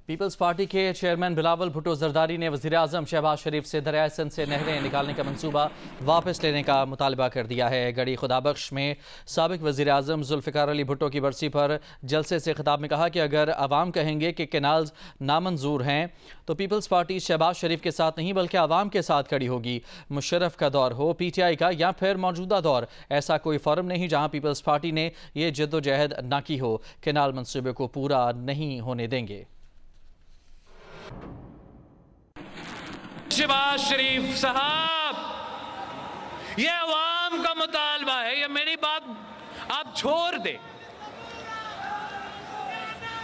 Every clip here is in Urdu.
پیپلز پارٹی کے چیئرمین بلاول بھٹو زرداری نے وزیراعظم شہباز شریف سے دریائے سندھ سے نہریں نکالنے کا منصوبہ واپس لینے کا مطالبہ کر دیا ہے۔ گڑھی خدابخش میں سابق وزیراعظم ذوالفقار علی بھٹو کی برسی پر جلسے سے خطاب میں کہا کہ اگر عوام کہیں گے کہ کینالز نامنظور ہیں تو پیپلز پارٹی شہباز شریف کے ساتھ نہیں بلکہ عوام کے ساتھ کھڑی ہوگی۔ مشرف کا دور ہو، پی ٹی آئی کا یا پھر موجودہ دور، ایسا کوئی فورم نہیں جہاں پیپلز پارٹی نے یہ جد و جہد نہ کی ہو۔ کینال منصوبے کو پورا نہیں ہونے دیں گے۔ شہباز شریف صاحب، یہ عوام کا مطالبہ ہے، یہ میری بات آپ چھوڑ دیں۔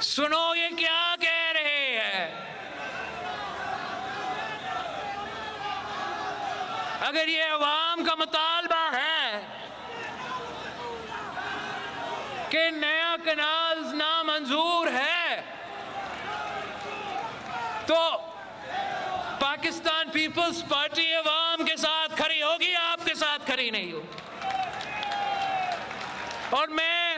سنو یہ کیا کہہ رہے ہیں۔ اگر یہ عوام کا مطالبہ ہے کہ نیا کینالز نامنظور ہے تو پاکستان پیپلز پارٹی عوام کے ساتھ کھڑی ہوگی، آپ کے ساتھ کھڑی نہیں ہوگی۔ اور میں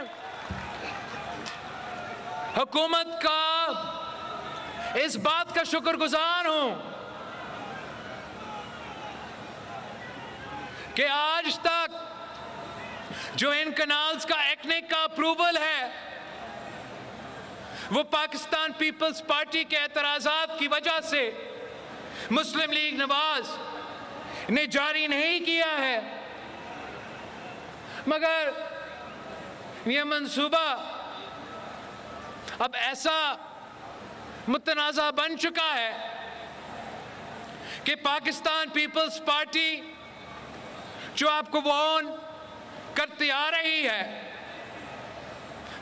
حکومت کا اس بات کا شکر گزار ہوں کہ آج تک جو ان کینالز کا ایکنک کا اپروول ہے وہ پاکستان پیپلز پارٹی کے اعتراضات کی وجہ سے مسلم لیگ نواز نے جاری نہیں کیا ہے، مگر یہ منصوبہ اب ایسا متنازع بن چکا ہے کہ پاکستان پیپلز پارٹی جو آپ کو وارن کرتی آ رہی ہے،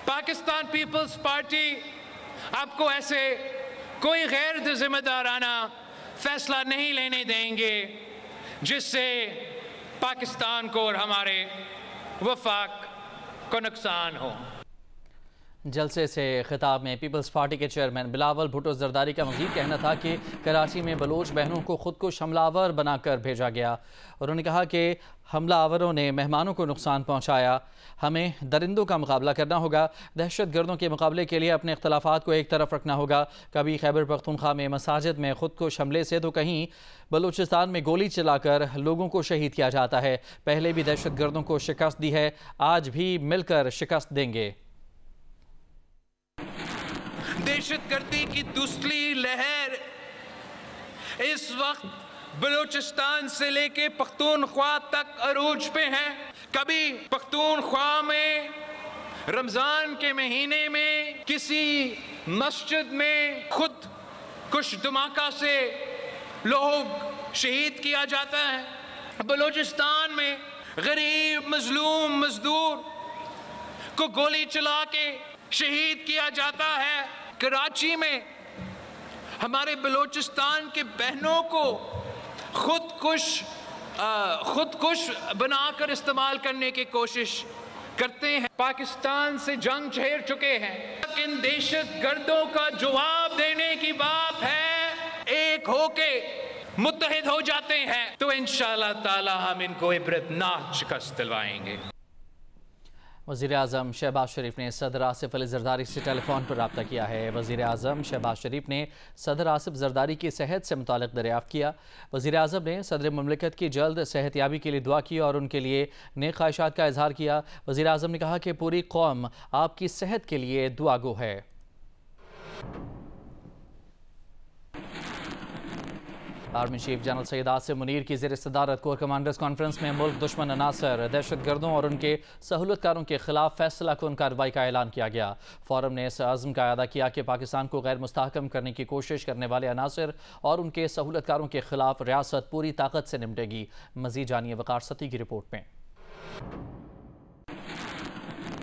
پاکستان پیپلز پارٹی آپ کو ایسے کوئی غیر ذمہ دارانہ فیصلہ نہیں لینے دیں گے جس سے پاکستان کو اور ہمارے وفاق کو نقصان ہو۔ جلسے سے خطاب میں پیپلز پارٹی کے چیئرمین بلاول بھٹو زرداری کا مزید کہنا تھا کہ کراچی میں بلوچ بہنوں کو خود کش حملہ آور بنا کر بھیجا گیا۔ انہوں نے کہا کہ حملہ آوروں نے مہمانوں کو نقصان پہنچایا، ہمیں درندوں کا مقابلہ کرنا ہوگا، دہشت گردوں کے مقابلے کے لیے اپنے اختلافات کو ایک طرف رکھنا ہوگا۔ کبھی خیبر پختونخوا میں مساجد میں خود کش حملے سے تو کہیں بلوچستان میں گولی چلا کر لوگوں کو شہید کیا جاتا ہے۔ پہلے بھی دہشت گردوں کو شکست دی ہے، آج بھی مل کر شکست دیں گے۔ دہشت گردی کی دوسری لہر اس وقت بلوچستان سے لے کے پختونخوا تک عروج پہ ہے۔ کبھی پختونخوا میں رمضان کے مہینے میں کسی مسجد میں خود کش دھماکہ سے لوگ شہید کیا جاتا ہے۔ بلوچستان میں غریب مظلوم مزدور کو گولی چلا کے شہید کیا جاتا ہے۔ کراچی میں ہمارے بلوچستان کے بہنوں کو خود کش بنا کر استعمال کرنے کی کوشش کرتے ہیں۔ پاکستان سے جنگ چھیڑ چکے ہیں، لیکن دہشت گردوں کا جواب دینے کی بات ہے، ایک ہو کے متحد ہو جاتے ہیں تو انشاءاللہ تعالی ہم ان کو عبرتناک شکست دلوائیں گے۔ وزیراعظم شہباز شریف نے صدر آصف علی زرداری سے ٹیلی فون پر رابطہ کیا ہے۔ وزیراعظم شہباز شریف نے صدر آصف زرداری کی صحت سے متعلق دریافت کیا۔ وزیراعظم نے صدر مملکت کی جلد صحت یابی کے لیے دعا کی اور ان کے لیے نیک خواہشات کا اظہار کیا۔ وزیراعظم نے کہا کہ پوری قوم آپ کی صحت کے لیے دعا گو ہے۔ Army chief general Syed Asim Munir کی زیر صدارت کور کمانڈرز کانفرنس میں ملک دشمن عناصر، دہشت گردوں اور ان کے سہولت کاروں کے خلاف فیصلہ کن کارروائی کا اعلان کیا گیا۔ فورم نے اس عزم کا اعادہ کیا کہ پاکستان کو غیر مستحکم کرنے کی کوشش کرنے والے عناصر اور ان کے سہولت کاروں کے خلاف ریاست پوری طاقت سے نمٹے گی۔ مزید جانیے وقار ستی کی رپورٹ میں۔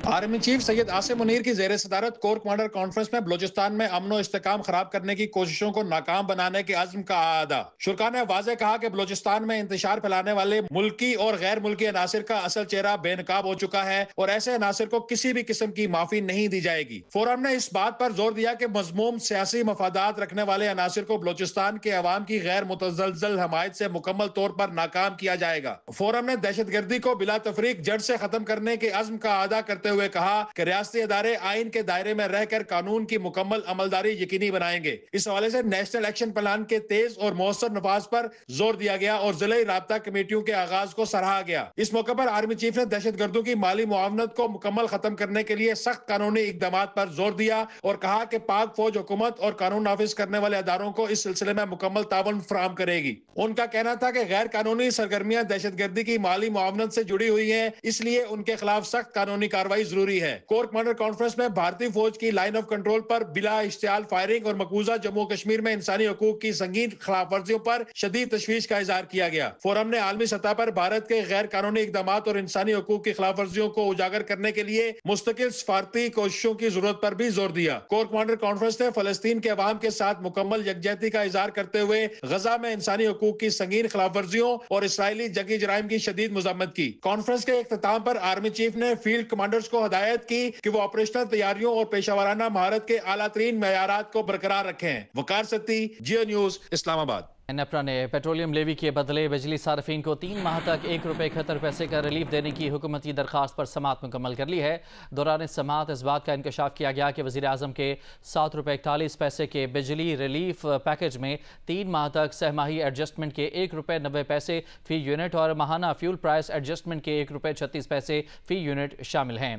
آرمی چیف سید عاصم منیر کی زیر صدارت کور کمانڈر کانفرنس میں بلوچستان میں امن و استحکام خراب کرنے کی کوششوں کو ناکام بنانے کے عزم کا اعادہ۔ شرکاء نے واضح کہا کہ بلوچستان میں انتشار پھیلانے والے ملکی اور غیر ملکی عناصر کا اصل چہرہ بے نقاب ہو چکا ہے اور ایسے عناصر کو کسی بھی قسم کی معافی نہیں دی جائے گی۔ فورم نے اس بات پر زور دیا کہ مذموم سیاسی مفادات رکھنے والے عناصر کو بلوچستان کے عوام کی غیر متزلزل حمایت سے مکمل طور پر ناکام کیا جائے گا۔ فورم نے دہشت گردی کو بلا تفریق جڑ سے ختم کرنے کے عزم کا اعادہ کرتے ہوئے کہا کہ ریاستی ادارے آئین کے دائرے میں رہ کر قانون کی مکمل عملداری یقینی بنائیں گے۔ اس حوالے سے نیشنل ایکشن پلان کے تیز اور مؤثر نفاذ پر زور دیا گیا اور ضلعی رابطہ کمیٹیوں کے آغاز کو سراہا گیا۔ اس موقع پر آرمی چیف نے دہشت گردوں کی مالی معاونت کو مکمل ختم کرنے کے لیے سخت قانونی اقدامات پر زور دیا اور کہا کہ پاک فوج حکومت اور قانون نافذ کرنے والے اداروں کو اس سلسلے میں مکمل تعاون فراہم کرے گی۔ ان کا کہنا تھا کہ غیر قانونی سرگرمیاں دہشت گردی کی مالی معاونت سے جڑی ہوئی ہیں، اس لیے ان کے خلاف سخت قانونی کارروائی ضروری ہے۔ کور کمانڈر کانفرنس میں بھارتی فوج کی لائن آف کنٹرول پر بلا اشتعال فائرنگ اور مقبوضہ جموں و کشمیر میں انسانی حقوق کی سنگین خلاف ورزیوں پر شدید تشویش کا اظہار کیا گیا۔ فورم نے عالمی سطح پر بھارت کے غیر قانونی اقدامات اور انسانی حقوق کی خلاف ورزیوں کو اجاگر کرنے کے لیے مستقل سفارتی کوششوں کی ضرورت پر بھی زور دیا۔ کور کمانڈر کانفرنس نے فلسطین کے عوام کے ساتھ مکمل یکجہتی کا اظہار کرتے ہوئے غزہ میں انسانی حقوق کی سنگین خلاف ورزیوں اور اسرائیلی جنگی جرائم کی شدید مذمت کی۔ کانفرنس کے اختتام پر آرمی چیف نے فیلڈ کمانڈرز کو ہدایت کی کہ وہ آپریشنل تیاریوں اور پیشہ ورانہ مہارت کے اعلیٰ ترین معیارات کو برقرار رکھیں۔ وقار ستی، جیو نیوز، اسلام آباد۔ نیپرا نے پیٹرولیم لیوی کے بدلے بجلی صارفین کو 3 ماہ تک ₹1.71 کا ریلیف دینے کی حکومتی درخواست پر سماعت مکمل کر لی ہے۔ دوران سماعت اس بات کا انکشاف کیا گیا کہ وزیر اعظم کے ₹7.41 کے بجلی ریلیف پیکج میں 3 ماہ تک سہ ماہی ایڈجسٹمنٹ کے ₹1.90 فی یونٹ اور ماہانہ فیول پرائس ایڈجسٹمنٹ کے ₹1.36 فی یونٹ شامل ہیں۔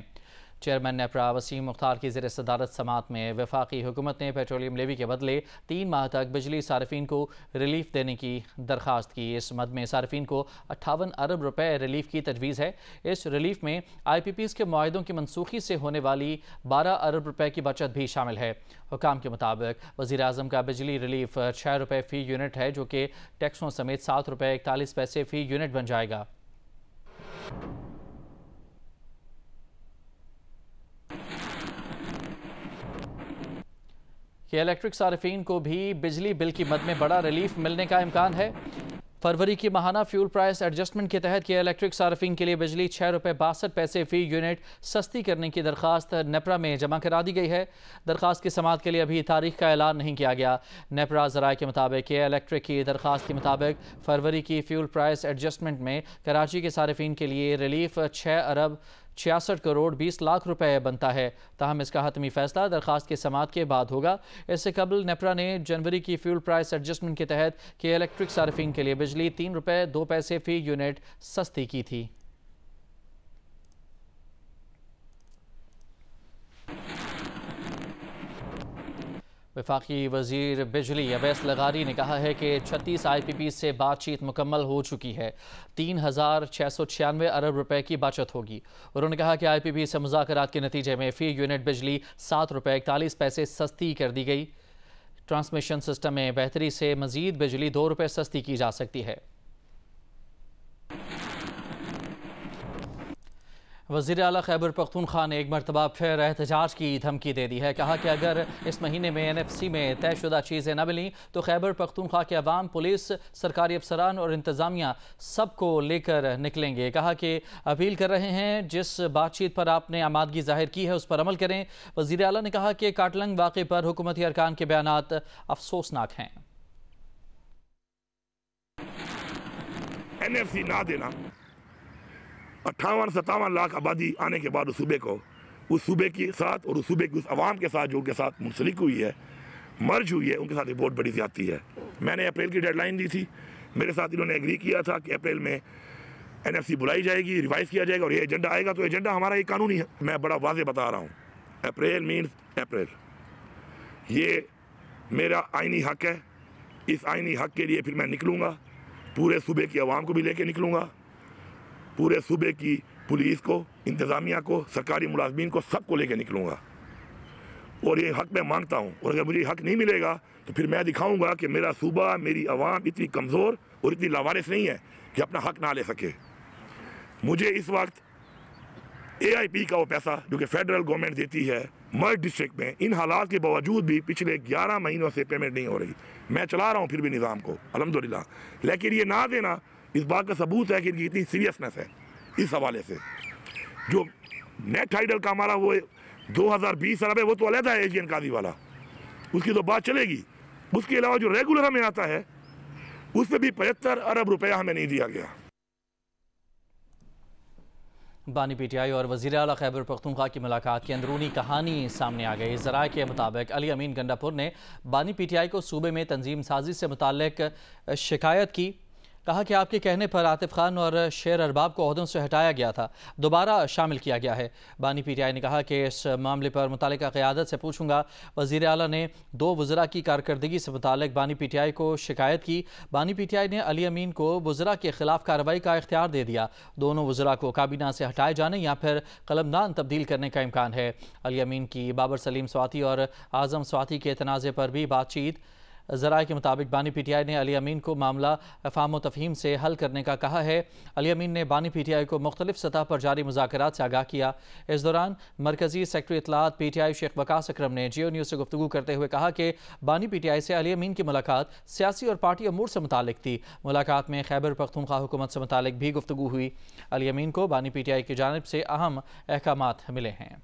چیئرمین نیپرا وسیم مختار کی زیر صدارت سماعت میں وفاقی حکومت نے پیٹرولیم لیوی کے بدلے 3 ماہ تک بجلی صارفین کو ریلیف دینے کی درخواست کی۔ اس مد میں صارفین کو 58 ارب روپے ریلیف کی تجویز ہے۔ اس ریلیف میں آئی پی پیز کے معاہدوں کی منسوخی سے ہونے والی 12 ارب روپے کی بچت بھی شامل ہے۔ حکام کے مطابق وزیر اعظم کا بجلی ریلیف ₹6 فی یونٹ ہے، جو کہ ٹیکسوں سمیت ₹7.41 فی یونٹ بن جائے گا۔ کہ الیکٹرک صارفین کو بھی بجلی بل کی مد میں بڑا ریلیف ملنے کا امکان ہے۔ فروری کی ماہانہ فیول پرائس ایڈجسٹمنٹ کے تحت کہ الیکٹرک صارفین کے لیے بجلی ₹6.62 فی یونٹ سستی کرنے کی درخواست نیپرا میں جمع کرا دی گئی ہے۔ درخواست کی سماعت کے لیے ابھی تاریخ کا اعلان نہیں کیا گیا۔ نیپرا ذرائع کے مطابق کہ الیکٹرک کی درخواست کے مطابق فروری کی فیول پرائس ایڈجسٹمنٹ میں کراچی کے صارفین کے لیے ریلیف 6 ارب 66 کروڑ 20 لاکھ روپے بنتا ہے۔ تاہم اس کا حتمی فیصلہ درخواست کی سماعت کے بعد ہوگا۔ اس سے قبل نیپرا نے جنوری کی فیول پرائس ایڈجسٹمنٹ کے تحت کہ الیکٹرک صارفین کے لیے بجلی ₹3.02 فی یونٹ سستی کی تھی۔ وفاقی وزیر بجلی اویس لغاری نے کہا ہے کہ 36 آئی پی پی سے بات چیت مکمل ہو چکی ہے۔ 3696 ارب روپے کی بچت ہوگی۔ انہوں نے کہا کہ آئی پی پی سے مذاکرات کے نتیجے میں فی یونٹ بجلی ₹7.41 سستی کر دی گئی۔ ٹرانسمیشن سسٹم میں بہتری سے مزید بجلی ₹2 سستی کی جا سکتی ہے۔ وزیر اعلیٰ خیبر پختونخوا نے ایک مرتبہ پھر احتجاج کی دھمکی دے دی ہے۔ کہا کہ اگر اس مہینے میں NFC میں طے شدہ چیزیں نہ ملیں تو خیبر پختونخوا کے عوام، پولیس، سرکاری افسران اور انتظامیہ سب کو لے کر نکلیں گے۔ کہا کہ اپیل کر رہے ہیں جس بات چیت پر آپ نے آمادگی ظاہر کی ہے اس پر عمل کریں۔ وزیر اعلیٰ نے کہا کہ کاٹلنگ واقعے پر حکومتی ارکان کے بیانات افسوسناک ہیں۔ NFC نہ دینا، 58-57 لاکھ آبادی آنے کے بعد اس صوبے کو، اس صوبے کے ساتھ اور اس صوبے کی اس عوام کے ساتھ جو ان کے ساتھ منسلک ہوئی ہے، مرج ہوئی ہے، ان کے ساتھ ایک بہت بڑی زیادتی ہے۔ میں نے اپریل کی ڈیڈ لائن دی تھی، میرے ساتھ انہوں نے ایگری کیا تھا کہ اپریل میں NFC بلائی جائے گی، ریوائز کیا جائے گا اور یہ ایجنڈا آئے گا۔ تو ایجنڈا ہمارا یہ قانونی ہے، میں بڑا واضح بتا رہا ہوں، اپریل مینز اپریل۔ یہ میرا آئینی حق ہے، اس آئینی حق کے لیے پھر میں نکلوں گا، پورے صوبے کی عوام کو بھی لے کے نکلوں گا، پورے صوبے کی پولیس کو، انتظامیہ کو، سرکاری ملازمین کو، سب کو لے کے نکلوں گا اور یہ حق میں مانگتا ہوں۔ اور اگر مجھے حق نہیں ملے گا تو پھر میں دکھاؤں گا کہ میرا صوبہ، میری عوام اتنی کمزور اور اتنی لاوارث نہیں ہے کہ اپنا حق نہ لے سکے۔ مجھے اس وقت AIP کا وہ پیسہ جو کہ فیڈرل گورنمنٹ دیتی ہے مرج ڈسٹرکٹ میں، ان حالات کے باوجود بھی پچھلے 11 مہینوں سے پیمنٹ نہیں ہو رہی۔ میں چلا رہا ہوں پھر بھی نظام کو الحمدللہ، لیکن یہ نہ دینا اس بات کا ثبوت ہے کہ ان کی اتنی سیریسنس ہے۔ اس حوالے سے جو نیٹ ٹائیڈل کا ہمارا وہ 2020 ارب ہے، وہ تو علیحدہ ہے ایجین قاضی والا، اس کی تو بات چلے گی۔ اس کے علاوہ جو ریگولر ہمیں آتا ہے اس پہ بھی 75 ارب روپیہ ہمیں نہیں دیا گیا۔ بانی پی ٹی آئی اور وزیر اعلیٰ خیبر پختونخوا کی ملاقات کی اندرونی کہانی سامنے آ گئی۔ ذرائع کے مطابق علی امین گنڈا پور نے بانی پی ٹی آئی کو صوبے میں تنظیم سازی سے متعلق شکایت کی۔ کہا کہ آپ کے کہنے پر عاطف خان اور شیر ارباب کو عہدوں سے ہٹایا گیا تھا، دوبارہ شامل کیا گیا ہے۔ بانی پی ٹی آئی نے کہا کہ اس معاملے پر متعلقہ قیادت سے پوچھوں گا۔ وزیر اعلیٰ نے 2 وزراء کی کارکردگی سے متعلق بانی پی ٹی آئی کو شکایت کی۔ بانی پی ٹی آئی نے علی امین کو وزراء کے خلاف کارروائی کا اختیار دے دیا۔ دونوں وزراء کو کابینہ سے ہٹائے جانے یا پھر قلمدان تبدیل کرنے کا امکان ہے۔ علی امین کی بابر سلیم سواتی اور اعظم سواتی کے تنازع پر بھی بات چیت۔ ذرائع کے مطابق بانی پی ٹی آئی نے علی امین کو معاملہ فہم و تفہیم سے حل کرنے کا کہا ہے۔ علی امین نے بانی پی ٹی آئی کو مختلف سطح پر جاری مذاکرات سے آگاہ کیا۔ اس دوران مرکزی سیکرٹری اطلاعات پی ٹی آئی شیخ وقاص اکرم نے جیو نیوز سے گفتگو کرتے ہوئے کہا کہ بانی پی ٹی آئی سے علی امین کی ملاقات سیاسی اور پارٹی امور سے متعلق تھی۔ ملاقات میں خیبر پختونخوا حکومت سے متعلق بھی گفتگو ہوئی۔ علی امین کو بانی پی ٹی آئی کی جانب سے اہم احکامات ملے ہیں۔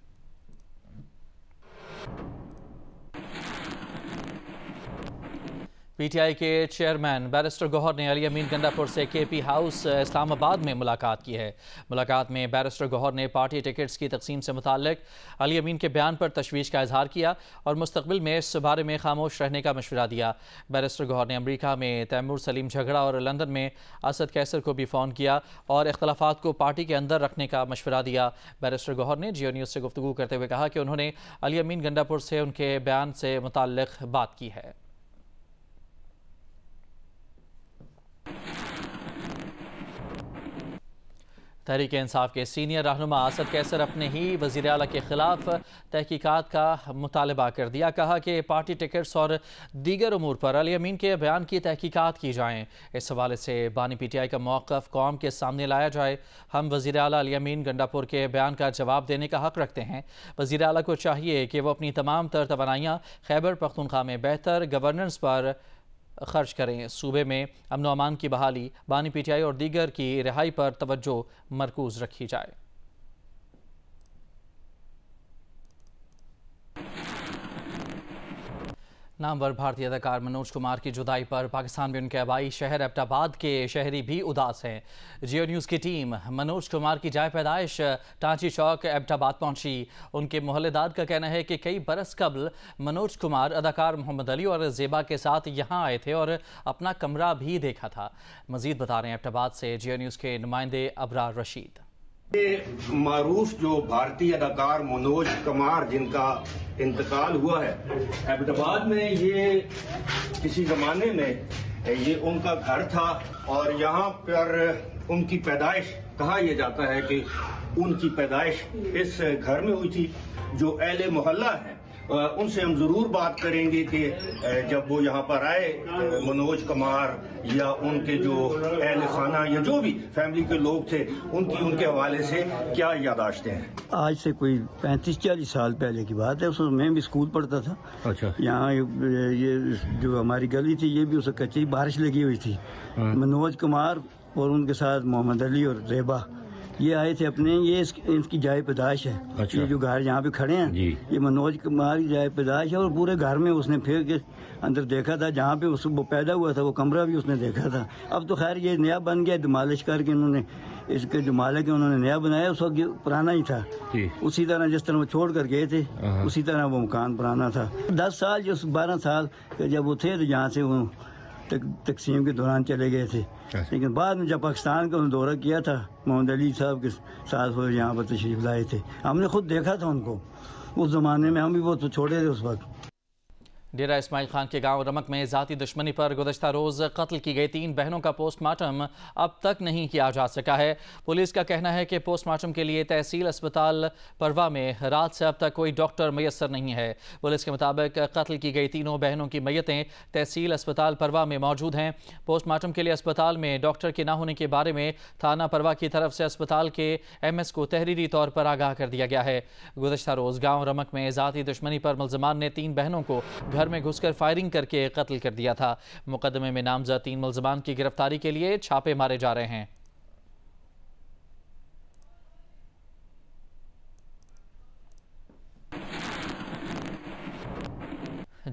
پی ٹی آئی کے چیئرمین بیرسٹر گوہر نے علی امین گنڈا پور سے کے پی ہاؤس اسلام آباد میں ملاقات کی ہے۔ ملاقات میں بیرسٹر گوہر نے پارٹی ٹکٹس کی تقسیم سے متعلق علی امین کے بیان پر تشویش کا اظہار کیا اور مستقبل میں اس بارے میں خاموش رہنے کا مشورہ دیا۔ بیرسٹر گوہر نے امریکہ میں تیمور سلیم جھگڑا اور لندن میں اسد کیسر کو بھی فون کیا اور اختلافات کو پارٹی کے اندر رکھنے کا مشورہ دیا۔ بیرسٹر گوہر نے جیو نیوز سے گفتگو کرتے ہوئے کہا کہ انہوں نے علی امین گنڈا پور سے ان کے بیان سے متعلق بات کی ہے۔ تحریک انصاف کے سینئر رہنما اسد کیسر اپنے ہی وزیر اعلیٰ کے خلاف تحقیقات کا مطالبہ کر دیا۔ کہا کہ پارٹی ٹکٹس اور دیگر امور پر علی امین کے بیان کی تحقیقات کی جائیں۔ اس حوالے سے بانی پی ٹی آئی کا موقف قوم کے سامنے لایا جائے۔ ہم وزیر اعلیٰ علی امین گنڈا پور کے بیان کا جواب دینے کا حق رکھتے ہیں۔ وزیر اعلیٰ کو چاہیے کہ وہ اپنی تمام تر توانائیاں خیبر پختونخوا میں بہتر گورننس پر خرچ کریں۔ صوبے میں امن و امان کی بحالی، بانی پی ٹی آئی اور دیگر کی رہائی پر توجہ مرکوز رکھی جائے۔ نامور بھارتی اداکار منوج کمار کی جدائی پر پاکستان میں ان کے آبائی شہر ایبٹ آباد کے شہری بھی اداس ہیں۔ جیو نیوز کی ٹیم منوج کمار کی جائے پیدائش ٹانچی چوک ایبٹ آباد پہنچی۔ ان کے محلے دار کا کہنا ہے کہ کئی برس قبل منوج کمار اداکار محمد علی اور زیبا کے ساتھ یہاں آئے تھے اور اپنا کمرہ بھی دیکھا تھا۔ مزید بتا رہے ہیں ایبٹ آباد سے جیو نیوز کے نمائندے ابرار رشید۔ یہ معروف جو بھارتی اداکار منوج کمار جن کا انتقال ہوا ہے ایبٹ آباد میں، یہ کسی زمانے میں یہ ان کا گھر تھا اور یہاں پر ان کی پیدائش کہا یہ جاتا ہے کہ ان کی پیدائش اس گھر میں ہوئی تھی۔ جو اہل محلہ ہیں ان سے ہم ضرور بات کریں گے کہ جب وہ یہاں پر آئے منوج کمار یا ان کے جو اہل خانہ یا جو بھی فیملی کے لوگ تھے ان کے حوالے سے کیا یادداشتیں ہیں۔ آج سے کوئی 35-40 سال پہلے کی بات ہے، اس میں بھی اسکول پڑھتا تھا۔ اچھا، یہاں یہ جو ہماری گلی تھی یہ بھی اسے کچی بارش لگی ہوئی تھی۔ منوج کمار اور ان کے ساتھ محمد علی اور زیبا یہ آئے تھے اپنے، یہ ان کی جائے پیدائش ہے۔ یہ جو گھر یہاں پہ کھڑے ہیں یہ منوج کمار کی جائے پیدائش ہے اور پورے گھر میں اس نے پھر کے اندر دیکھا تھا جہاں پہ وہ پیدا ہوا تھا، وہ کمرہ بھی اس نے دیکھا تھا۔ اب تو خیر یہ نیا بن گیا، دمالش کر کے انہوں نے اس کے جو مالک ہے انہوں نے نیا بنایا، اس وقت پرانا ہی تھا۔ اسی طرح جس طرح وہ چھوڑ کر گئے تھے اسی طرح وہ مکان پرانا تھا۔ 10 سال جو 12 سال جب وہ تھے تو جہاں سے وہ تقسیم کے دوران چلے گئے تھے، لیکن بعد میں جب پاکستان کا دورہ کیا تھا محمد علی صاحب کے ساتھ وہ یہاں پر تشریف لائے تھے، ہم نے خود دیکھا تھا ان کو اس زمانے میں، ہم بھی وہ چھوڑے تھے اس وقت۔ ڈیرہ اسماعیل خان کے گاؤں رمک میں ذاتی دشمنی پر گزشتہ روز قتل کی گئی 3 بہنوں کا پوسٹ مارٹم اب تک نہیں کیا جا سکا ہے۔ پولیس کا کہنا ہے کہ پوسٹ مارٹم کے لیے تحصیل اسپتال پروا میں رات سے اب تک کوئی ڈاکٹر میسر نہیں ہے۔ پولیس کے مطابق قتل کی گئی تینوں بہنوں کی میتیں تحصیل اسپتال پروا میں موجود ہیں۔ پوسٹ مارٹم کے لیے اسپتال میں ڈاکٹر کے نہ ہونے کے بارے میں تھانہ پروا کی طرف سے اسپتال کے MS کو تحریری طور پر آگاہ کر دیا گیا ہے۔ گزشتہ روز گاؤں رمک میں ذاتی دشمنی پر ملزمان نے 3 بہنوں کو گھر میں گھس کر فائرنگ کر کے قتل کر دیا تھا۔ مقدمے میں نامزد 3 ملزمان کی گرفتاری کے لیے چھاپے مارے جا رہے ہیں۔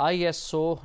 ISO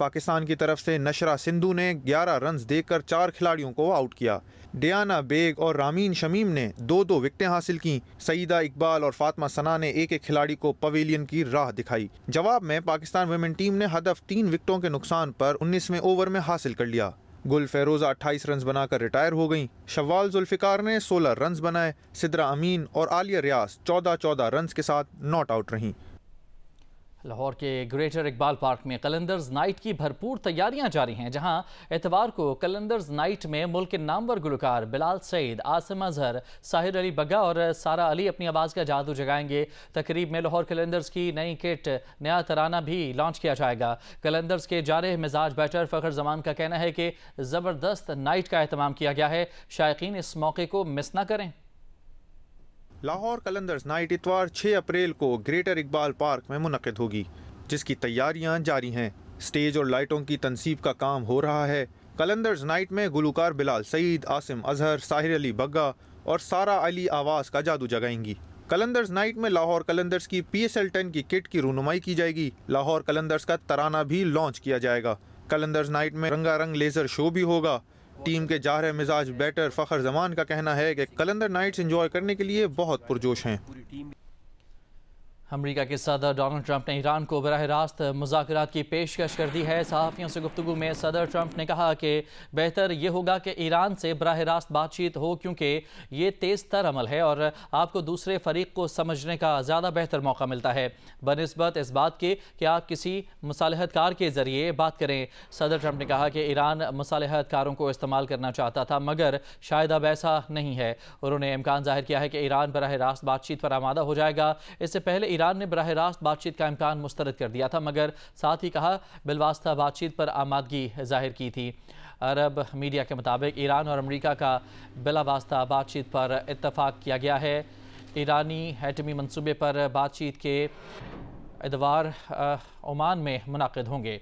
پاکستان کی طرف سے نشرہ سندھو نے 11 رنز دے کر 4 کھلاڑیوں کو آؤٹ کیا۔ ڈیانا بیگ اور رامین شمیم نے 2 وکٹیں حاصل کیں۔ سعیدہ اقبال اور فاطمہ ثنا نے ایک کھلاڑی کو پویلین کی راہ دکھائی۔ جواب میں پاکستان ویمن ٹیم نے ہدف 3 وکٹوں کے نقصان پر 19ویں اوور میں حاصل کر لیا۔ گل فیروزہ 28 رنز بنا کر ریٹائر ہو گئیں۔ شوال ذوالفقار نے 16 رنز بنائے۔ سدرا امین اور عالیہ ریاض 14 رنز کے ساتھ ناٹ آؤٹ رہیں۔ لاہور کے گریٹر اقبال پارک میں قلندرز نائٹ کی بھرپور تیاریاں جاری ہیں، جہاں اتوار کو قلندرز نائٹ میں ملک کے نامور گلوکار بلال سعید، عاصم اظہر، ساحر علی بگا اور سارا علی اپنی آواز کا جادو جگائیں گے۔ تقریب میں لاہور قلندرز کی نئی کٹ، نیا ترانہ بھی لانچ کیا جائے گا۔ قلندرز کے جارح مزاج بیٹر فخر زمان کا کہنا ہے کہ زبردست نائٹ کا اہتمام کیا گیا ہے، شائقین اس موقع کو مس نہ کریں۔ لاہور قلندرز نائٹ اتوار 6 اپریل کو گریٹر اقبال پارک میں منعقد ہوگی، جس کی تیاریاں جاری ہیں۔ سٹیج اور لائٹوں کی تنصیب کا کام ہو رہا ہے۔ قلندرز نائٹ میں گلوکار بلال سعید، عاصم اظہر، ساحر علی بگا اور سارا علی آواز کا جادو جگائیں گی۔ قلندرز نائٹ میں لاہور قلندرز کی PSL 10 کی کٹ کی رونمائی کی جائے گی۔ لاہور قلندرز کا ترانہ بھی لانچ کیا جائے گا۔ قلندرز نائٹ میں رنگا رنگ لیزر شو بھی ہوگا۔ ٹیم کے جارح مزاج بیٹر فخر زمان کا کہنا ہے کہ قلندر نائٹس انجوائے کرنے کے لیے بہت پرجوش ہیں۔ امریکہ کے صدر ڈونلڈ ٹرمپ نے ایران کو براہ راست مذاکرات کی پیشکش کر دی ہے۔ صحافیوں سے گفتگو میں صدر ٹرمپ نے کہا کہ بہتر یہ ہوگا کہ ایران سے براہ راست بات چیت ہو، کیونکہ یہ تیز تر عمل ہے اور آپ کو دوسرے فریق کو سمجھنے کا زیادہ بہتر موقع ملتا ہے، بنسبت اس بات کے کہ آپ کسی مصالحت کار کے ذریعے بات کریں۔ صدر ٹرمپ نے کہا کہ ایران مصالحت کاروں کو استعمال کرنا چاہتا تھا، مگر شاید اب ایسا نہیں ہے۔ انہوں نے امکان ظاہر کیا ہے کہ ایران براہ راست بات چیت پر آمادہ ہو جائے گا۔ اس سے پہلے ایران نے براہ راست بات چیت کا امکان مسترد کر دیا تھا، مگر ساتھ ہی کہا بالواسطہ بات چیت پر آمادگی ظاہر کی تھی۔ عرب میڈیا کے مطابق ایران اور امریکہ کا بلا واسطہ بات چیت پر اتفاق کیا گیا ہے۔ ایرانی ایٹمی منصوبے پر بات چیت کے ادوار عمان میں منعقد ہوں گے۔